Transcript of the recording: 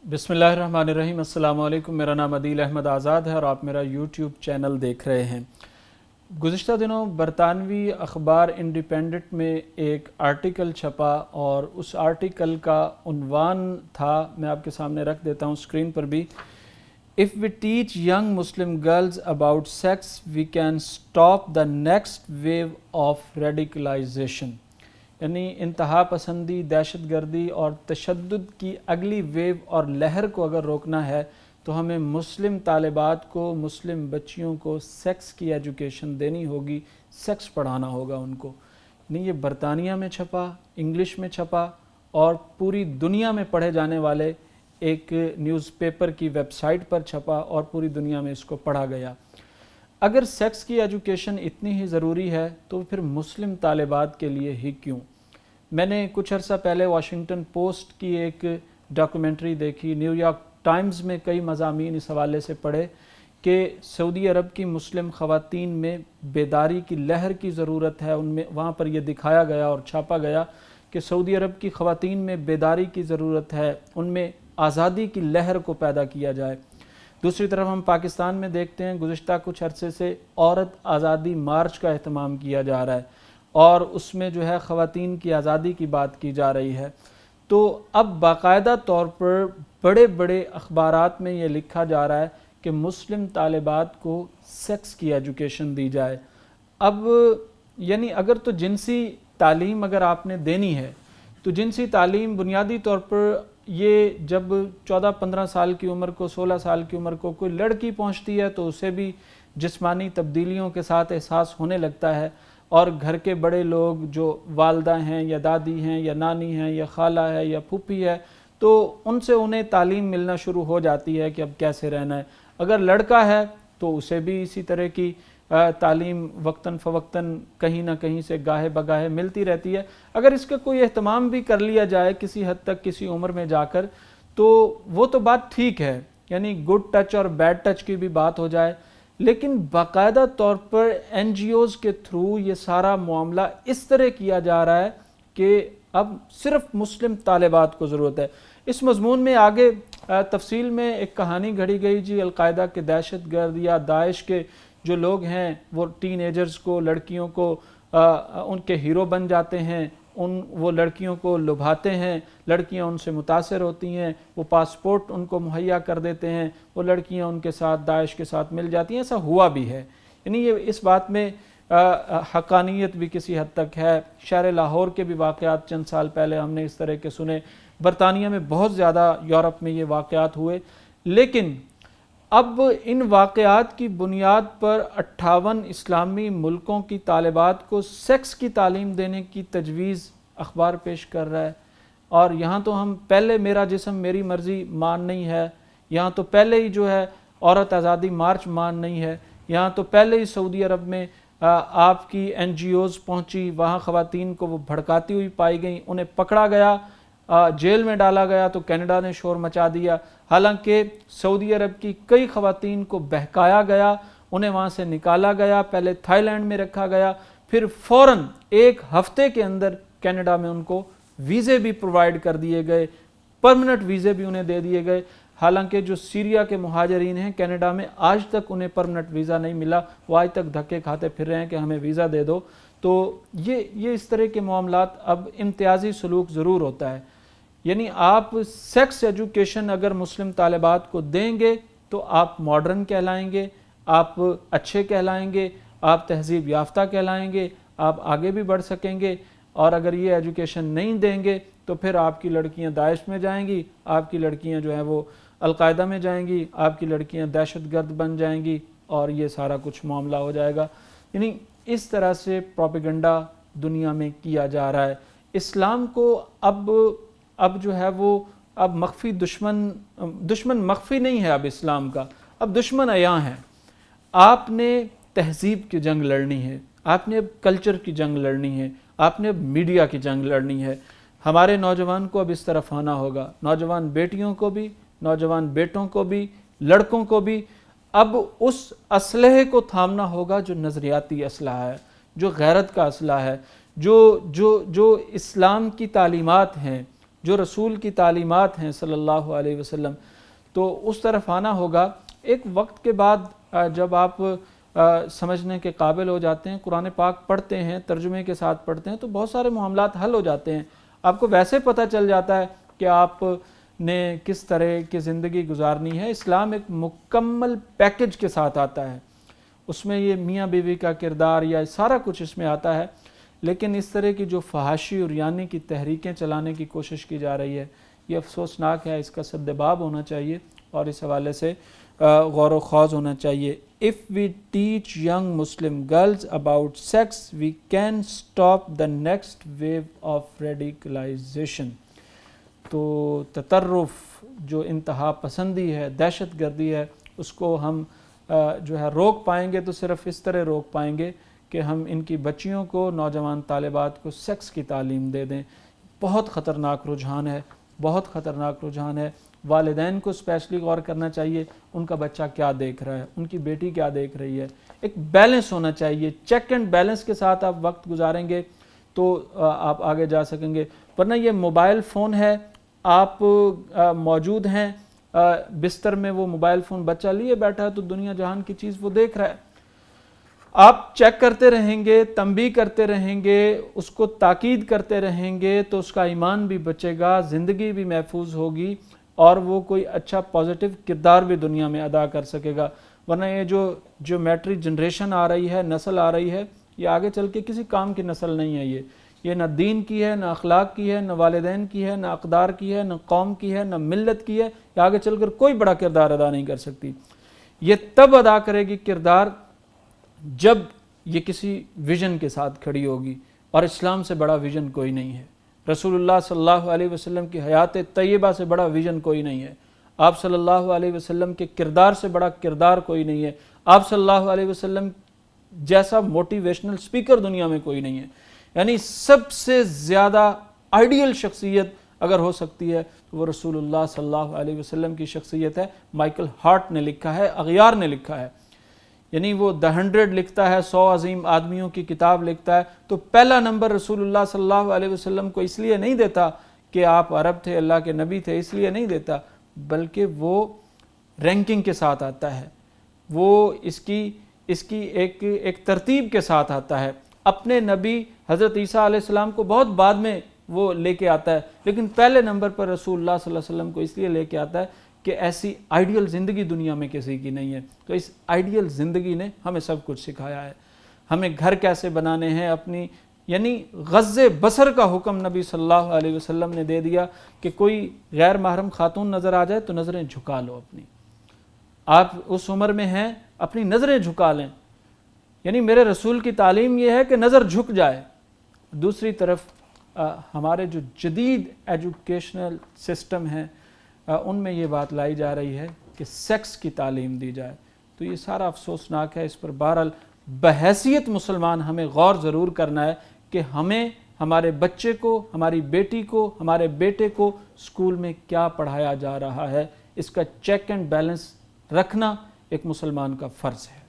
بسم اللہ الرحمن الرحیم۔ السلام علیکم، میرا نام عدیل احمد آزاد ہے اور آپ میرا یوٹیوب چینل دیکھ رہے ہیں۔ گزشتہ دنوں برطانوی اخبار انڈیپینڈنٹ میں ایک آرٹیکل چھپا اور اس آرٹیکل کا عنوان تھا، میں آپ کے سامنے رکھ دیتا ہوں اسکرین پر بھی، "If we teach young Muslim girls about sex, we can stop the next wave of radicalization." یعنی انتہا پسندی، دہشت گردی اور تشدد کی اگلی ویو اور لہر کو اگر روکنا ہے تو ہمیں مسلم طالبات کو، مسلم بچیوں کو سیکس کی ایجوکیشن دینی ہوگی، سیکس پڑھانا ہوگا ان کو۔ یعنی یہ برطانیہ میں چھپا، انگلش میں چھپا اور پوری دنیا میں پڑھے جانے والے ایک نیوز پیپر کی ویب سائٹ پر چھپا اور پوری دنیا میں اس کو پڑھا گیا۔ اگر سیکس کی ایجوکیشن اتنی ہی ضروری ہے تو پھر مسلم طالبات کے لیے ہی کیوں؟ میں نے کچھ عرصہ پہلے واشنگٹن پوسٹ کی ایک ڈاکومنٹری دیکھی، نیو یارک ٹائمز میں کئی مضامین اس حوالے سے پڑھے کہ سعودی عرب کی مسلم خواتین میں بیداری کی لہر کی ضرورت ہے۔ وہاں پر یہ دکھایا گیا اور چھاپا گیا کہ سعودی عرب کی خواتین میں بیداری کی ضرورت ہے، ان میں آزادی کی لہر کو پیدا کیا جائے۔ دوسری طرف ہم پاکستان میں دیکھتے ہیں گزشتہ کچھ عرصے سے عورت آزادی مارچ کا اہتمام کیا جا رہا ہے اور اس میں جو ہے خواتین کی آزادی کی بات کی جا رہی ہے۔ تو اب باقاعدہ طور پر بڑے بڑے اخبارات میں یہ لکھا جا رہا ہے کہ مسلم طالبات کو سیکس کی ایجوکیشن دی جائے۔ اب یعنی اگر تو جنسی تعلیم اگر آپ نے دینی ہے تو جنسی تعلیم بنیادی طور پر یہ جب 14-15 سال کی عمر کو، 16 سال کی عمر کو کوئی لڑکی پہنچتی ہے تو اسے بھی جسمانی تبدیلیوں کے ساتھ احساس ہونے لگتا ہے، اور گھر کے بڑے لوگ جو والدہ ہیں یا دادی ہیں یا نانی ہیں یا خالہ ہے یا پھوپھی ہے تو ان سے انہیں تعلیم ملنا شروع ہو جاتی ہے کہ اب کیسے رہنا ہے۔ اگر لڑکا ہے تو اسے بھی اسی طرح کی تعلیم وقتاً فوقتاً کہیں نہ کہیں سے گاہے بگاہے ملتی رہتی ہے۔ اگر اس کا کوئی اہتمام بھی کر لیا جائے کسی حد تک کسی عمر میں جا کر تو وہ تو بات ٹھیک ہے، یعنی گڈ ٹچ اور بیڈ ٹچ کی بھی بات ہو جائے، لیکن باقاعدہ طور پر این جی اوز کے تھرو یہ سارا معاملہ اس طرح کیا جا رہا ہے کہ اب صرف مسلم طالبات کو ضرورت ہے۔ اس مضمون میں آگے تفصیل میں ایک کہانی گھڑی گئی جی، القاعدہ کے دہشت گرد یا داعش کے جو لوگ ہیں وہ ٹین ایجرز کو، لڑکیوں کو ان کے ہیرو بن جاتے ہیں، وہ لڑکیوں کو لبھاتے ہیں، لڑکیاں ان سے متاثر ہوتی ہیں، وہ پاسپورٹ ان کو مہیا کر دیتے ہیں، وہ لڑکیاں ان کے ساتھ داعش کے ساتھ مل جاتی ہیں۔ ایسا ہوا بھی ہے، یعنی یہ اس بات میں حقانیت بھی کسی حد تک ہے۔ شہر لاہور کے بھی واقعات چند سال پہلے ہم نے اس طرح کے سنے، برطانیہ میں بہت زیادہ یورپ میں یہ واقعات ہوئے، لیکن اب ان واقعات کی بنیاد پر 58 اسلامی ملکوں کی طالبات کو سیکس کی تعلیم دینے کی تجویز اخبار پیش کر رہا ہے، اور یہاں تو ہم پہلے میرا جسم میری مرضی مان نہیں ہے، یہاں تو پہلے ہی جو ہے عورت آزادی مارچ مان نہیں ہے، یہاں تو پہلے ہی سعودی عرب میں آپ کی این جی اوز پہنچی، وہاں خواتین کو وہ بھڑکاتی ہوئی پائی گئیں، انہیں پکڑا گیا، جیل میں ڈالا گیا تو کینیڈا نے شور مچا دیا، حالانکہ سعودی عرب کی کئی خواتین کو بہکایا گیا، انہیں وہاں سے نکالا گیا، پہلے تھائی لینڈ میں رکھا گیا، پھر فوراً ایک ہفتے کے اندر کینیڈا میں ان کو ویزے بھی پرووائڈ کر دیے گئے، پرمنٹ ویزے بھی انہیں دے دیے گئے، حالانکہ جو سیریا کے مہاجرین ہیں کینیڈا میں آج تک انہیں پرمنٹ ویزا نہیں ملا، وہ آج تک دھکے کھاتے پھر رہے ہیں کہ ہمیں ویزا دے دو۔ تو یہ اس طرح کے معاملات اب امتیازی سلوک ضرور ہوتا ہے، یعنی آپ سیکس ایجوکیشن اگر مسلم طالبات کو دیں گے تو آپ ماڈرن کہلائیں گے، آپ اچھے کہلائیں گے، آپ تہذیب یافتہ کہلائیں گے، آپ آگے بھی بڑھ سکیں گے، اور اگر یہ ایجوکیشن نہیں دیں گے تو پھر آپ کی لڑکیاں داعش میں جائیں گی، آپ کی لڑکیاں جو ہیں وہ القاعدہ میں جائیں گی، آپ کی لڑکیاں دہشت گرد بن جائیں گی اور یہ سارا کچھ معاملہ ہو جائے گا۔ یعنی اس طرح سے پروپیگنڈا دنیا میں کیا جا رہا ہے۔ اسلام کو اب جو ہے وہ اب مخفی دشمن مخفی نہیں ہے اب اسلام کا، اب دشمن عیاں ہے۔ آپ نے تہذیب کی جنگ لڑنی ہے، آپ نے اب کلچر کی جنگ لڑنی ہے، آپ نے اب میڈیا کی جنگ لڑنی ہے۔ ہمارے نوجوان کو اب اس طرف آنا ہوگا، نوجوان بیٹیوں کو بھی، نوجوان بیٹوں کو بھی، لڑکوں کو بھی، اب اس اسلحے کو تھامنا ہوگا جو نظریاتی اسلحہ ہے، جو غیرت کا اسلحہ ہے، جو اسلام کی تعلیمات ہیں، جو رسول کی تعلیمات ہیں صلی اللہ علیہ وسلم، تو اس طرف آنا ہوگا۔ ایک وقت کے بعد جب آپ سمجھنے کے قابل ہو جاتے ہیں، قرآن پاک پڑھتے ہیں، ترجمے کے ساتھ پڑھتے ہیں، تو بہت سارے معاملات حل ہو جاتے ہیں۔ آپ کو ویسے پتہ چل جاتا ہے کہ آپ نے کس طرح کی زندگی گزارنی ہے۔ اسلام ایک مکمل پیکج کے ساتھ آتا ہے، اس میں یہ میاں بیوی کا کردار یا سارا کچھ اس میں آتا ہے، لیکن اس طرح کی جو فحاشی اور یعنی کی تحریکیں چلانے کی کوشش کی جا رہی ہے، یہ افسوسناک ہے۔ اس کا سدباب ہونا چاہیے اور اس حوالے سے غور و خوض ہونا چاہیے۔ If we teach young Muslim girls about sex, we can stop the next wave of radicalization. تو تطرف، جو انتہا پسندی ہے، دہشت گردی ہے، اس کو ہم جو ہے روک پائیں گے تو صرف اس طرح روک پائیں گے کہ ہم ان کی بچیوں کو، نوجوان طالبات کو سیکس کی تعلیم دے دیں۔ بہت خطرناک رجحان ہے، بہت خطرناک رجحان ہے۔ والدین کو اسپیشلی غور کرنا چاہیے، ان کا بچہ کیا دیکھ رہا ہے، ان کی بیٹی کیا دیکھ رہی ہے۔ ایک بیلنس ہونا چاہیے، چیک اینڈ بیلنس کے ساتھ آپ وقت گزاریں گے تو آپ آگے جا سکیں گے۔ ورنہ یہ موبائل فون ہے، آپ موجود ہیں بستر میں، وہ موبائل فون بچہ لیے بیٹھا ہے تو دنیا جہان کی چیز وہ دیکھ رہا ہے۔ آپ چیک کرتے رہیں گے، تنبیہ کرتے رہیں گے، اس کو تاکید کرتے رہیں گے تو اس کا ایمان بھی بچے گا، زندگی بھی محفوظ ہوگی اور وہ کوئی اچھا پازیٹیو کردار بھی دنیا میں ادا کر سکے گا۔ ورنہ یہ جو جیومیٹری جنریشن آ رہی ہے، نسل آ رہی ہے، یہ آگے چل کے کسی کام کی نسل نہیں ہے۔ یہ نہ دین کی ہے، نہ اخلاق کی ہے، نہ والدین کی ہے، نہ اقدار کی ہے، نہ قوم کی ہے، نہ ملت کی ہے۔ یہ آگے چل کر کوئی بڑا کردار ادا نہیں کر سکتی۔ یہ تب ادا کرے گی کردار جب یہ کسی ویژن کے ساتھ کھڑی ہوگی، اور اسلام سے بڑا ویژن کوئی نہیں ہے۔ رسول اللہ صلی اللہ علیہ وسلم کی حیات طیبہ سے بڑا ویژن کوئی نہیں ہے۔ آپ صلی اللہ علیہ وسلم کے کردار سے بڑا کردار کوئی نہیں ہے۔ آپ صلی اللہ علیہ وسلم جیسا موٹیویشنل سپیکر دنیا میں کوئی نہیں ہے۔ یعنی سب سے زیادہ آئیڈیل شخصیت اگر ہو سکتی ہے تو وہ رسول اللہ صلی اللہ علیہ وسلم کی شخصیت ہے۔ مائیکل ہارٹ نے لکھا ہے، اغیار نے لکھا ہے، یعنی وہ The 100 لکھتا ہے، 100 عظیم آدمیوں کی کتاب لکھتا ہے، تو پہلا نمبر رسول اللہ صلی اللہ علیہ وسلم کو اس لیے نہیں دیتا کہ آپ عرب تھے، اللہ کے نبی تھے، اس لیے نہیں دیتا، بلکہ وہ رینکنگ کے ساتھ آتا ہے، وہ اس کی ایک ترتیب کے ساتھ آتا ہے۔ اپنے نبی حضرت عیسیٰ علیہ السلام کو بہت بعد میں وہ لے کے آتا ہے، لیکن پہلے نمبر پر رسول اللہ صلی اللہ علیہ وسلم کو اس لیے لے کے آتا ہے کہ ایسی آئیڈیل زندگی دنیا میں کسی کی نہیں ہے۔ تو اس آئیڈیل زندگی نے ہمیں سب کچھ سکھایا ہے، ہمیں گھر کیسے بنانے ہیں اپنی، یعنی غض بصر کا حکم نبی صلی اللہ علیہ وسلم نے دے دیا کہ کوئی غیر محرم خاتون نظر آ جائے تو نظریں جھکا لو اپنی۔ آپ اس عمر میں ہیں، اپنی نظریں جھکا لیں، یعنی میرے رسول کی تعلیم یہ ہے کہ نظر جھک جائے۔ دوسری طرف ہمارے جو جدید ایجوکیشنل سسٹم ہیں ان میں یہ بات لائی جا رہی ہے کہ سیکس کی تعلیم دی جائے، تو یہ سارا افسوسناک ہے۔ اس پر بہرحال بحیثیت مسلمان ہمیں غور ضرور کرنا ہے کہ ہمیں ہمارے بچے کو، ہماری بیٹی کو، ہمارے بیٹے کو اسکول میں کیا پڑھایا جا رہا ہے، اس کا چیک اینڈ بیلنس رکھنا ایک مسلمان کا فرض ہے۔